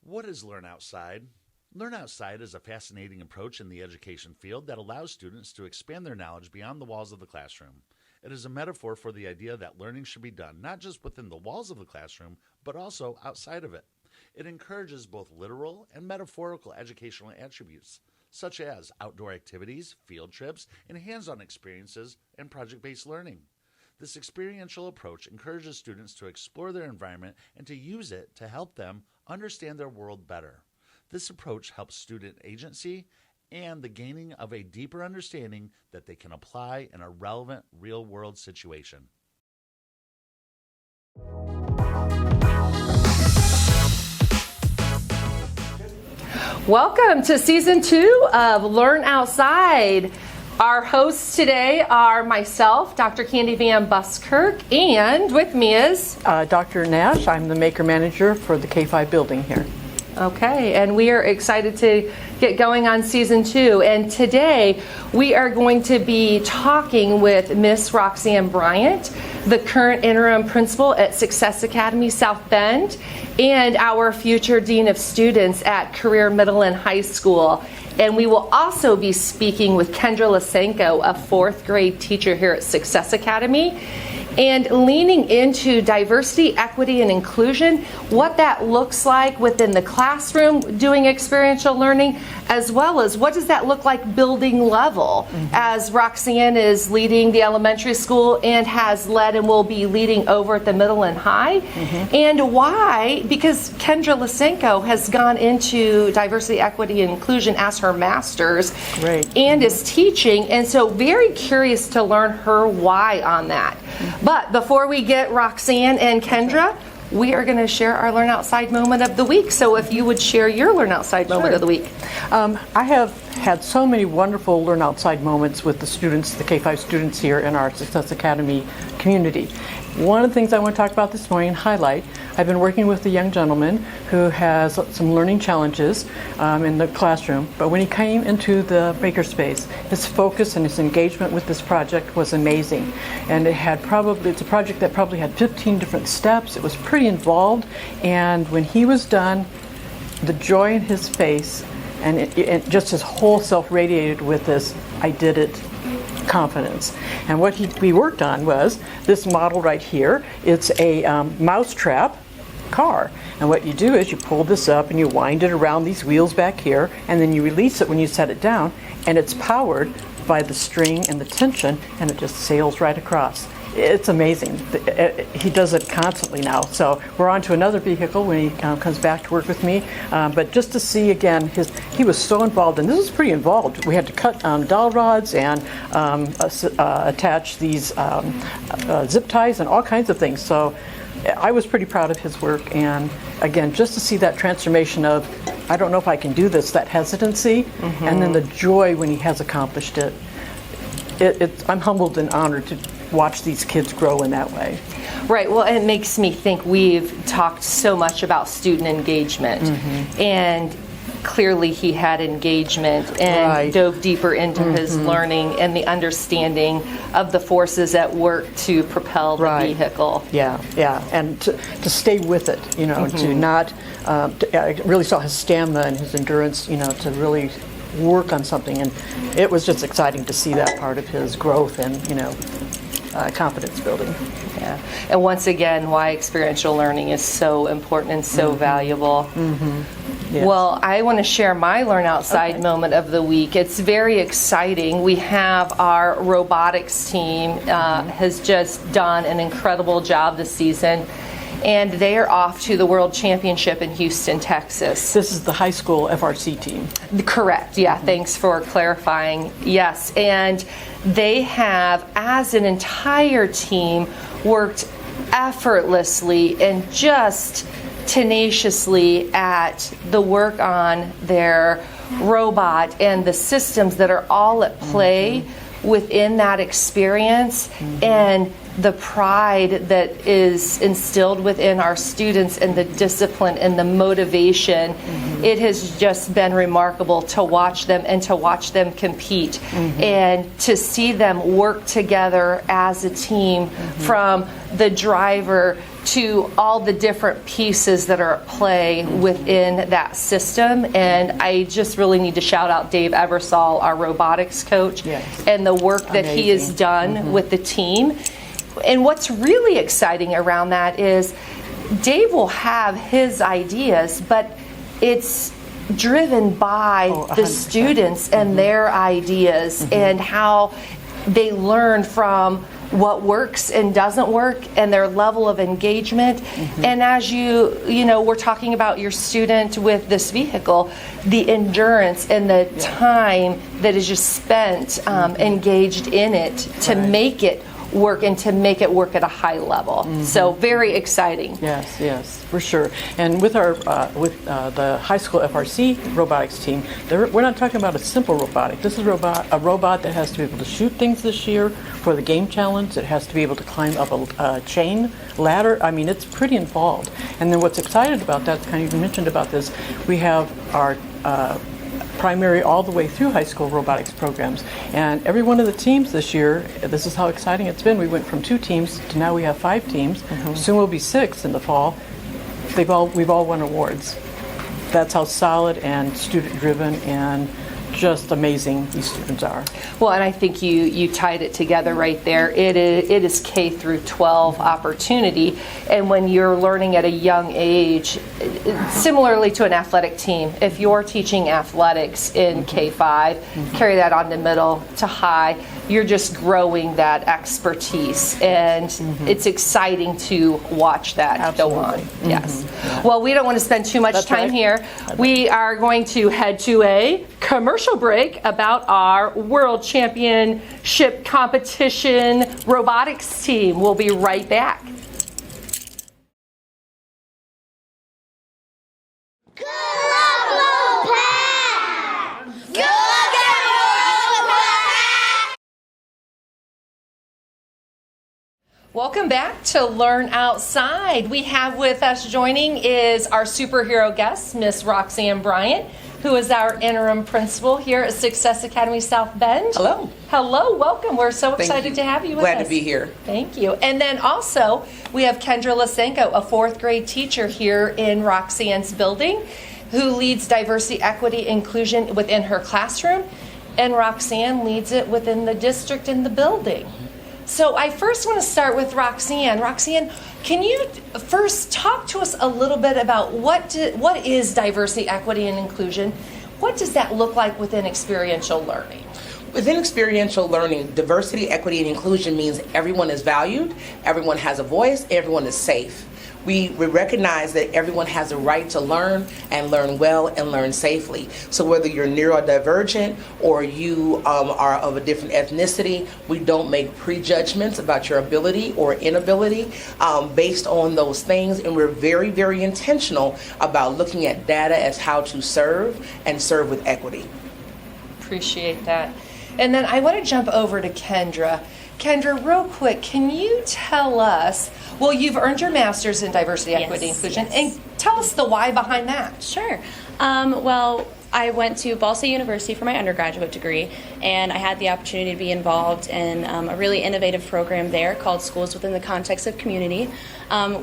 What is Learn Outside? Learn Outside is a fascinating approach in the education field that allows students to expand their knowledge beyond the walls of the classroom. It is a metaphor for the idea that learning should be done not just within the walls of the classroom, but also outside of it. It encourages both literal and metaphorical educational attributes, such as outdoor activities, field trips, and hands-on experiences and project-based learning. This experiential approach encourages students to explore their environment and to use it to help them understand their world better. This approach helps student agency and the gaining of a deeper understanding that they can apply in a relevant real-world situation. Welcome to Season 2 of Learn Outside. Our hosts today are myself, Dr. Candy Van Buskirk, and with me is Dr. Nash. I'm the maker manager for the K5 building here. Okay, and we are excited to get going on Season 2. And today we are going to be talking with Miss Roxanne Bryant, the current interim principal at Success Academy South Bend, and our future dean of students at Career Middle and High School. And we will also be speaking with Kendra Lysenko, a 4th grade teacher here at Success Academy, and leaning into diversity, equity, and inclusion, what that looks like within the classroom doing experiential learning, as well as what does that look like building level, as Roxanne is leading the elementary school and has led and will be leading over at the middle and high. And why? Because Kendra Lysenko has gone into diversity, equity, and inclusion as her master's. Great. And is teaching, and so very curious to learn her why on that. But before we get Roxanne and Kendra, we are going to share our Learn Outside moment of the week. So if you would share your Learn Outside moment of the week. I have had so many wonderful Learn Outside moments with the students, the K5 students here in our Success Academy community. One of the things I want to talk about this morning and highlight, I've been working with a young gentleman who has some learning challenges in the classroom, but when he came into the makerspace, his focus and his engagement with this project was amazing. And it's a project that probably had 15 different steps. It was pretty involved, and when he was done, the joy in his face and just his whole self radiated with this, I did it, confidence. And what we worked on was this model right here. It's a mousetrap car. And what you do is you pull this up and you wind it around these wheels back here, and then you release it when you set it down, and it's powered by the string and the tension, and it just sails right across. It's amazing. He does it constantly now. So we're on to another vehicle when he comes back to work with me. But just to see again, he was so involved, and this is pretty involved. We had to cut dowel rods and attach these zip ties and all kinds of things. So I was pretty proud of his work. And again, just to see that transformation of, I don't know if I can do this, that hesitancy, and then the joy when he has accomplished it. I'm humbled and honored to watch these kids grow in that way. Right. Well, it makes me think we've talked so much about student engagement, and clearly he had engagement and dove deeper into his learning and the understanding of the forces at work to propel the vehicle. Yeah, and to stay with it, to not, I really saw his stamina and his endurance, to really work on something, and it was just exciting to see that part of his growth and, confidence building. Yeah, and once again, why experiential learning is so important and so valuable. Yes. Well, I want to share my Learn Outside moment of the week. It's very exciting. We have our robotics team has just done an incredible job this season, and they are off to the World Championship in Houston, Texas. This is the high school FRC team. Correct, yeah, thanks for clarifying. Yes, and they have, as an entire team, worked effortlessly and just tenaciously at the work on their robot and the systems that are all at play within that experience, and the pride that is instilled within our students and the discipline and the motivation. It has just been remarkable to watch them and to watch them compete and to see them work together as a team, from the driver to all the different pieces that are at play within that system. And I just really need to shout out Dave Ebersol, our robotics coach, and the work that he has done with the team. And what's really exciting around that is Dave will have his ideas, but it's driven by the students and their ideas and how they learn from what works and doesn't work and their level of engagement. And as you know, we're talking about your student with this vehicle, the endurance and the time that is just spent engaged in it to make it work and to make it work at a high level. So very exciting. Yes, for sure. And with our the high school FRC robotics team, we're not talking about a simple robotic. This is a robot that has to be able to shoot things this year for the game challenge. It has to be able to climb up a chain ladder. I mean, it's pretty involved. And then what's excited about that, kind of you mentioned about this, we have our primary all the way through high school robotics programs. And every one of the teams this year, this is how exciting it's been. We went from 2 teams to now we have 5 teams. Soon we'll be 6 in the fall. We've all won awards. That's how solid and student driven and just amazing these students are. Well, and I think you tied it together right there. It is K through 12 opportunity, and when you're learning at a young age, similarly to an athletic team, if you're teaching athletics in K5, carry that on to middle to high, you're just growing that expertise, and it's exciting to watch that go on. Yes. Well, we don't want to spend too much time here. We are going to head to a commercial break about our World Championship competition robotics team. We'll be right back. Welcome back to Learn Outside. We have with us joining is our superhero guest, Miss Roxanne Bryant, who is our interim principal here at Success Academy South Bend. Hello. Hello, welcome. We're so excited to have you with us. Glad to be here. Thank you. And then also, we have Kendra Lysenko, a 4th grade teacher here in Roxanne's building, who leads diversity, equity, inclusion within her classroom, and Roxanne leads it within the district in the building. So I first want to start with Roxanne. Roxanne, can you first talk to us a little bit about what is diversity, equity, and inclusion? What does that look like within experiential learning? Within experiential learning, diversity, equity, and inclusion means everyone is valued, everyone has a voice, everyone is safe. We recognize that everyone has a right to learn and learn well and learn safely. So whether you're neurodivergent or you are of a different ethnicity, we don't make prejudgments about your ability or inability based on those things. And we're very, very intentional about looking at data as how to serve and serve with equity. Appreciate that. And then I want to jump over to Kendra. Kendra, real quick, can you tell us, well, you've earned your master's in diversity, equity, inclusion, and tell us the why behind that. Sure. Well, I went to Ball State University for my undergraduate degree, and I had the opportunity to be involved in a really innovative program there called Schools Within the Context of Community,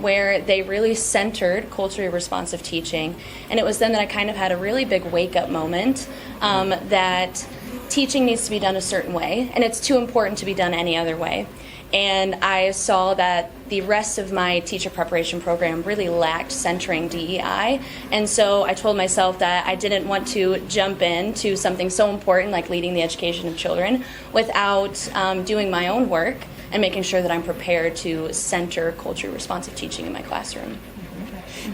where they really centered culturally responsive teaching. And it was then that I kind of had a really big wake-up moment that teaching needs to be done a certain way, and it's too important to be done any other way. And I saw that the rest of my teacher preparation program really lacked centering DEI. And so I told myself that I didn't want to jump into something so important like leading the education of children without doing my own work and making sure that I'm prepared to center culturally responsive teaching in my classroom.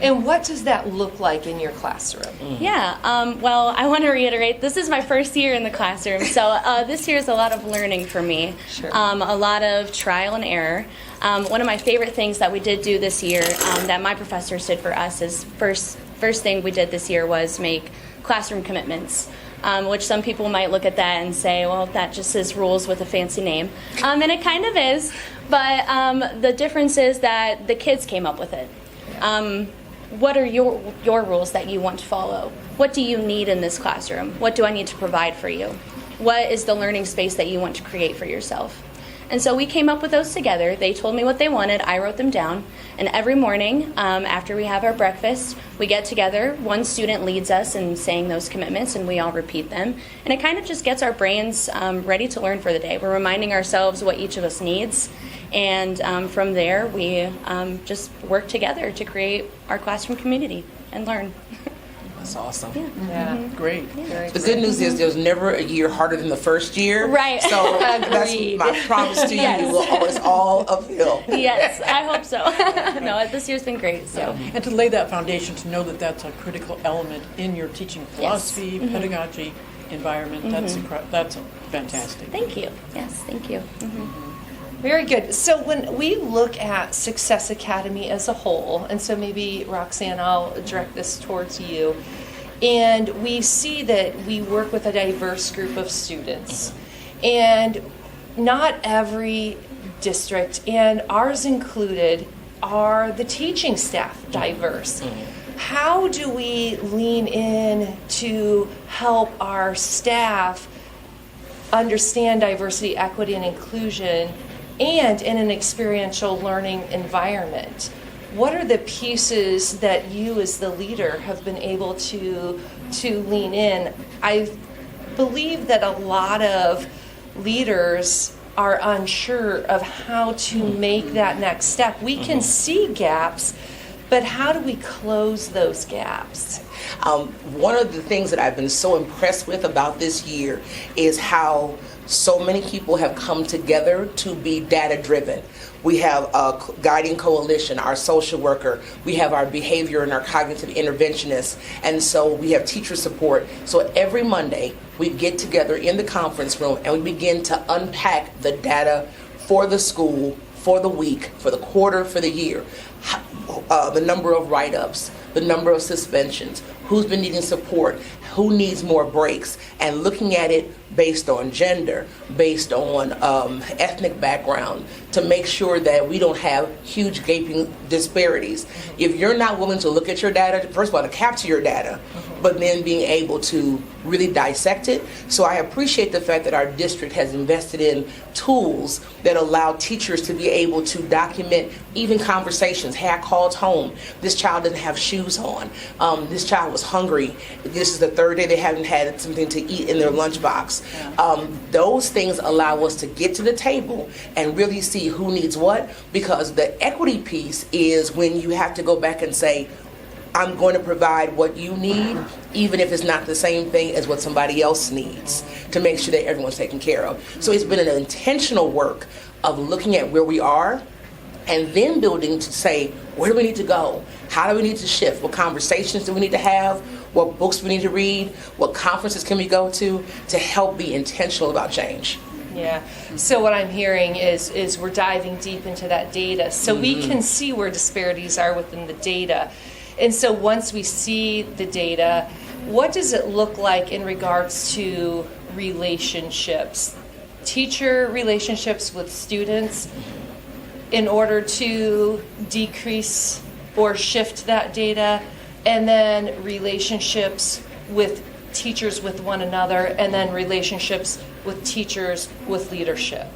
And what does that look like in your classroom? Yeah, well, I want to reiterate, this is my first year in the classroom, so this year is a lot of learning for me, a lot of trial and error. One of my favorite things that we did do this year that my professors did for us is first thing we did this year was make classroom commitments. Which some people might look at that and say, well, that just is rules with a fancy name. And it kind of is, but the difference is that the kids came up with it. What are your rules that you want to follow? What do you need in this classroom? What do I need to provide for you? What is the learning space that you want to create for yourself? And so we came up with those together. They told me what they wanted. I wrote them down. And every morning, after we have our breakfast, we get together. One student leads us in saying those commitments, and we all repeat them. And it kind of just gets our brains ready to learn for the day. We're reminding ourselves what each of us needs. And from there, we just work together to create our classroom community and learn. That's awesome. Yeah. Great. The good news is there's never a year harder than the first year. Right. So that's Agreed. my promise to you. Yes. It's all uphill. Yes, I hope so. No, this year's been great. So And to lay that foundation, to know that that's a critical element in your teaching philosophy, pedagogy, environment, that's fantastic. thank you. Yes, thank you. Very good. So when we look at Success Academy as a whole, and so maybe Roxanne, I'll direct this towards you, and we see that we work with a diverse group of students, and not every district, and ours included, are the teaching staff diverse. How do we lean in to help our staff understand diversity, equity, and inclusion, and in an experiential learning environment? What are the pieces that you as the leader have been able to lean in? I believe that a lot of leaders are unsure of how to make that next step. We can see gaps, but how do we close those gaps? One of the things that I've been so impressed with about this year is how so many people have come together to be data driven. We have a guiding coalition, our social worker, we have our behavior and our cognitive interventionists, and so we have teacher support. So every Monday we get together in the conference room and we begin to unpack the data for the school, for the week, for the quarter, for the year. The number of write-ups, the number of suspensions, who's been needing support, who needs more breaks, and looking at it based on gender, based on ethnic background, to make sure that we don't have huge gaping disparities. If you're not willing to look at your data, first of all, to capture your data, but then being able to really dissect it. So I appreciate the fact that our district has invested in tools that allow teachers to be able to document even conversations. Hey, I called home. This child didn't have shoes on. This child was hungry. This is the third day they haven't had something to eat in their lunchbox. Those things allow us to get to the table and really see who needs what, because the equity piece is when you have to go back and say, I'm going to provide what you need, even if it's not the same thing as what somebody else needs, to make sure that everyone's taken care of. So it's been an intentional work of looking at where we are and then building to say, where do we need to go? How do we need to shift? What conversations do we need to have? What books we need to read? What conferences can we go to help be intentional about change? Yeah. So what I'm hearing is we're diving deep into that data, so we can see where disparities are within the data. And so once we see the data, what does it look like in regards to relationships, teacher relationships with students, in order to decrease or shift that data, and then relationships with teachers with one another, and then relationships with teachers with leadership?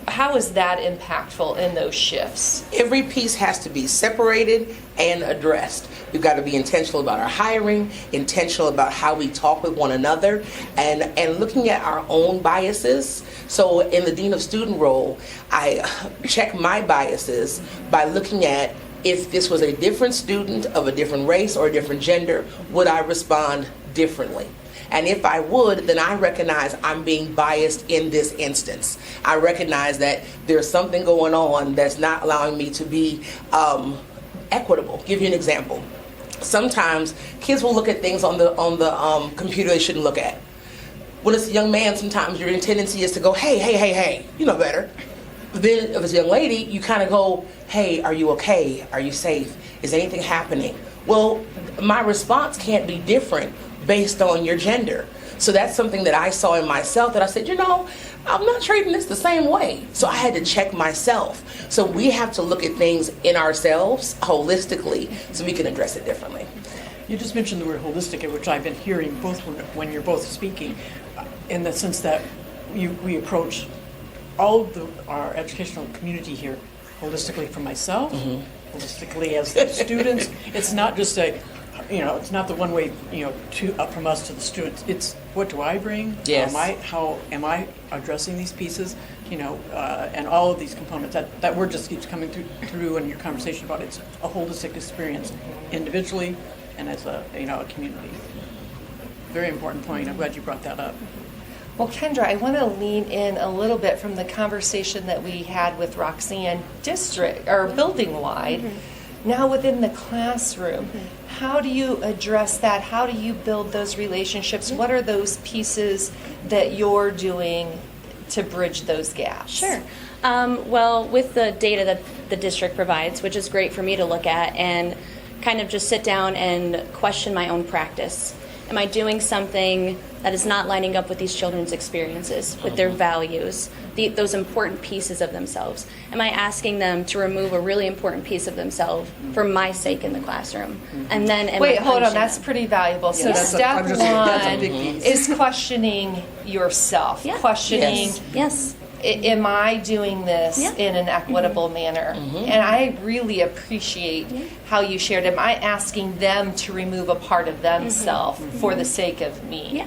How is that impactful in those shifts? Every piece has to be separated and addressed. We've got to be intentional about our hiring, intentional about how we talk with one another, and looking at our own biases. So in the Dean of Student role, I check my biases by looking at, if this was a different student of a different race or a different gender, would I respond differently? And if I would, then I recognize I'm being biased in this instance. I recognize that there's something going on that's not allowing me to be equitable. Give you an example. Sometimes kids will look at things on the computer they shouldn't look at. When it's a young man, sometimes your tendency is to go, hey, you know better. But then if it's a young lady, you kind of go, hey, are you okay? Are you safe? Is anything happening? Well, my response can't be different based on your gender. So that's something that I saw in myself that I said, I'm not treating this the same way. So I had to check myself. So we have to look at things in ourselves holistically so we can address it differently. You just mentioned the word holistic, which I've been hearing both when you're both speaking, in the sense that we approach all of our educational community here, holistically for myself, holistically as the students. It's not just it's not the one way, from us to the students. It's what do I bring? Yes. How am I addressing these pieces? And all of these components that word just keeps coming through in your conversation about it's a holistic experience, individually and as a community. Very important point. I'm glad you brought that up. Well, Kendra, I want to lean in a little bit from the conversation that we had with Roxanne district or building wide. Now within the classroom, how do you address that? How do you build those relationships? What are those pieces that you're doing to bridge those gaps? Sure. Well, with the data that the district provides, which is great for me to look at and kind of just sit down and question my own practice. Am I doing something that is not lining up with these children's experiences, with their values, those important pieces of themselves? Am I asking them to remove a really important piece of themselves for my sake in the classroom? And then Wait, hold on, that's pretty valuable. So that's step that's a one big piece. is questioning yourself, Yeah. questioning, Yes. am I doing this Yeah. in an equitable manner? And I really appreciate how you shared. Am I asking them to remove a part of themselves for the sake of me? Yeah.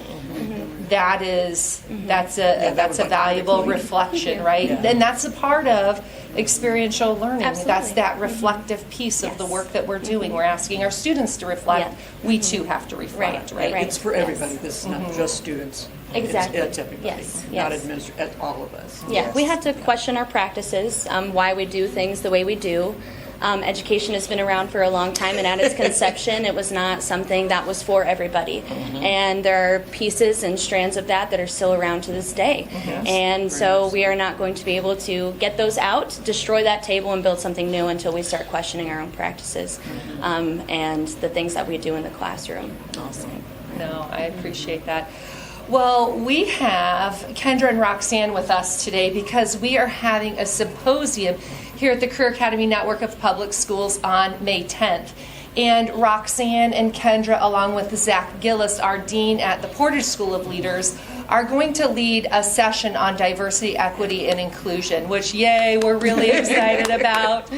That is that's a was like valuable really- reflection, right? And that's a part of experiential learning. Absolutely. That's that reflective piece of the Yes. work that we're doing. We're asking our students to reflect. Yeah. We too have to reflect, Right, right? right. It's for everybody. This is not just students. Exactly. It's everybody. Yes, Not yes. all of us. Yeah, we had to question our practices, why we do things the way we do. Education has been around for a long time, and at its conception, it was not something that was for everybody. And there are pieces and strands of that that are still around to this day. And so we are not going to be able to get those out, destroy that table, and build something new until we start questioning our own practices and the things that we do in the classroom. Awesome. No, I appreciate that. Well, we have Kendra and Roxanne with us today because we are having a symposium here at the Career Academy Network of Public Schools on May 10th. And Roxanne and Kendra, along with Zach Gillis, our dean at the Portage School of Leaders, are going to lead a session on diversity, equity, and inclusion, which, yay, we're really excited about.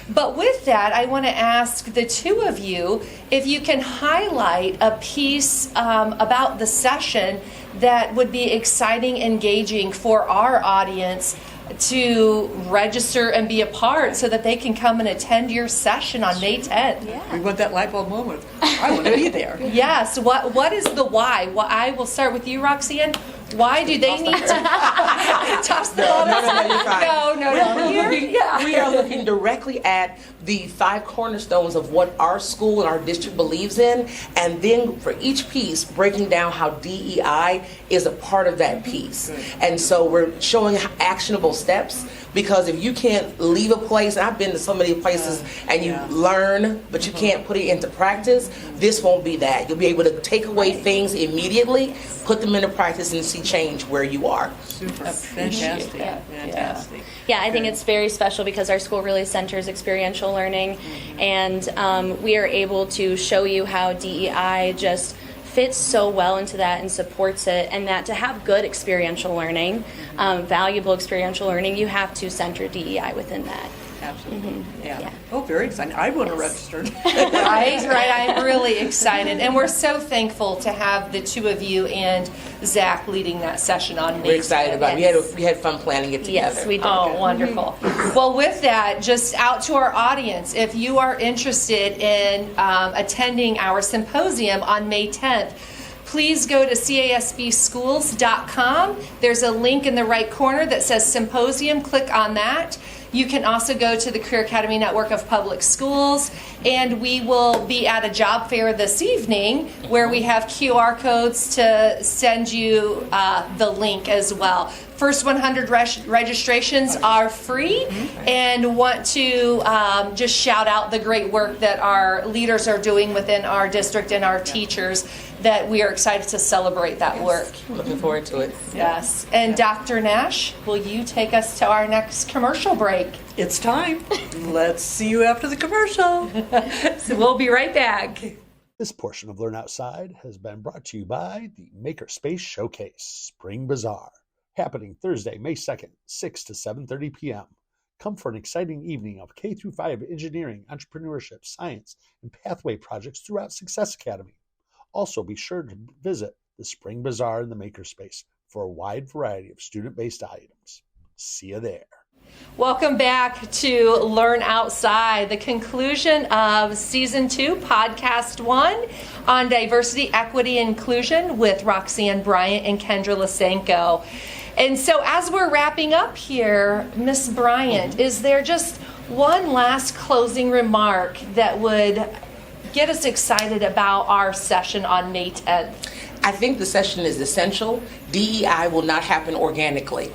But with that, I want to ask the two of you if you can highlight a piece about the session that would be exciting, engaging for our audience to register and be a part so that they can come and attend your session on May 10th. We want that light bulb moment. I want to be there. Yes. What is the why? Well, I will start with you, Roxanne. Why do they need to toss the ball? No, you're fine. No. We are looking directly at the 5 cornerstones of what our school and our district believes in, and then for each piece, breaking down how DEI is a part of that piece. And so we're showing actionable steps, because if you can't leave a place, and I've been to so many places, and you learn, but you can't put it into practice, this won't be that. You'll be able to take away things immediately, put them into practice, and see change where you are. Super. Fantastic. Fantastic. Yeah, I think it's very special because our school really centers experiential learning, and we are able to show you how DEI just fits so well into that and supports it, and that to have good experiential learning, valuable experiential learning, you have to center DEI within that. Absolutely. Yeah. Oh, very exciting. I want to register. Right. I'm really excited. And we're so thankful to have the two of you and Zach leading that session on May. We're excited about it. Yes. We had fun planning it together. Yes, we did. Oh, wonderful. Well, with that, just out to our audience, if you are interested in attending our symposium on May 10th, please go to casbschools.com. There's a link in the right corner that says symposium. Click on that. You can also go to the Career Academy Network of Public Schools, and we will be at a job fair this evening where we have QR codes to send you the link as well. First 100 registrations are free, and want to just shout out the great work that our leaders are doing within our district and our teachers, that we are excited to celebrate that work. Looking forward to it. Yes. And Dr. Nash, will you take us to our next commercial break? It's time. Let's see you after the commercial. So we'll be right back. This portion of Learn Outside has been brought to you by the Makerspace Showcase Spring Bazaar, happening Thursday, May 2nd, 6 to 7:30 p.m. Come for an exciting evening of K-5 engineering, entrepreneurship, science, and pathway projects throughout Success Academy. Also, be sure to visit the Spring Bazaar in the Makerspace for a wide variety of student-based items. See you there. Welcome back to Learn Outside, the conclusion of Season 2, Podcast 1 on Diversity, Equity, and Inclusion with Roxanne Bryant and Kendra Lysenko. And so as we're wrapping up here, Miss Bryant, is there just one last closing remark that would get us excited about our session on May 10th? I think the session is essential. DEI will not happen organically.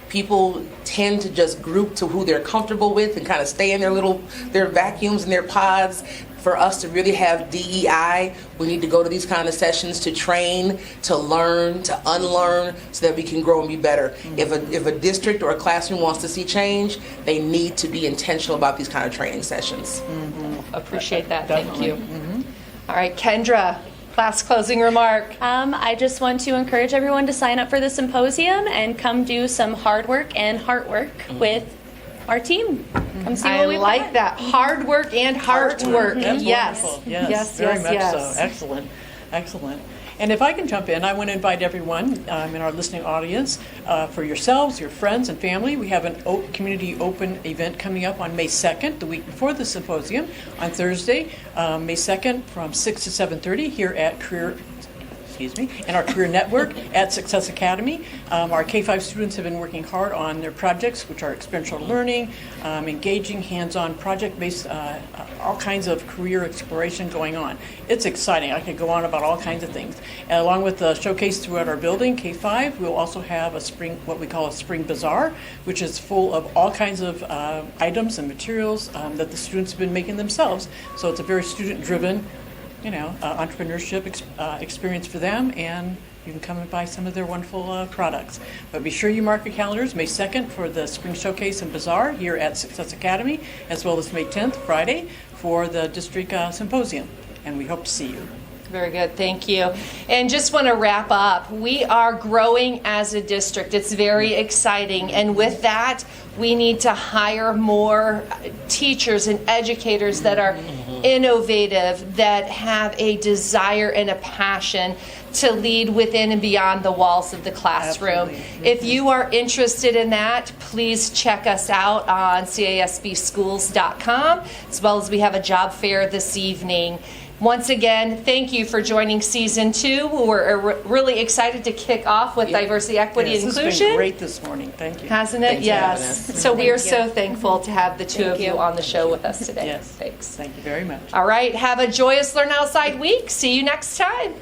People tend to just group to who they're comfortable with and kind of stay in their vacuums and their pods. For us to really have DEI, we need to go to these kind of sessions to train, to learn, to unlearn, so that we can grow and be better. If a district or a classroom wants to see change, they need to be intentional about these kind of training sessions. Appreciate that. Definitely. Thank you. All right, Kendra, last closing remark. I just want to encourage everyone to sign up for the symposium and come do some hard work and heart work with our team. Come see what I we've like got. that. Hard work and heart work. That's Yes. wonderful. Yes, very yes, much yes. so. Excellent, excellent. And if I can jump in, I want to invite everyone in our listening audience, for yourselves, your friends, and family. We have an community open event coming up on May 2nd, the week before the symposium, on Thursday, May 2nd, from 6 to 7:30 here at in our career network at Success Academy. Our K-5 students have been working hard on their projects, which are experiential learning, engaging, hands-on, project-based, all kinds of career exploration going on. It's exciting. I could go on about all kinds of things. And along with the showcase throughout our building, K-5, we'll also have what we call a Spring Bazaar, which is full of all kinds of items and materials that the students have been making themselves. So it's a very student-driven entrepreneurship experience for them, and you can come and buy some of their wonderful products. But be sure you mark your calendars, May 2nd for the Spring Showcase and Bazaar here at Success Academy, as well as May 10th, Friday, for the District Symposium. And we hope to see you. Very good, thank you. And just want to wrap up, we are growing as a district. It's very exciting. And with that, we need to hire more teachers and educators that are innovative, that have a desire and a passion to lead within and beyond the walls of the classroom. Absolutely. If you are interested in that, please check us out on casbschools.com, as well as we have a job fair this evening. Once again, thank you for joining Season 2. We're really excited to kick off with Diversity, Equity, Yes, and this has Inclusion. been great this morning. Thank you. Hasn't it? Thanks for having Yes. us. So we are Thank you. so thankful to have the two Thank of you you. on the show with us today. Yes. Thanks. Thank you very much. All right. Have a joyous Learn Outside week. See you next time.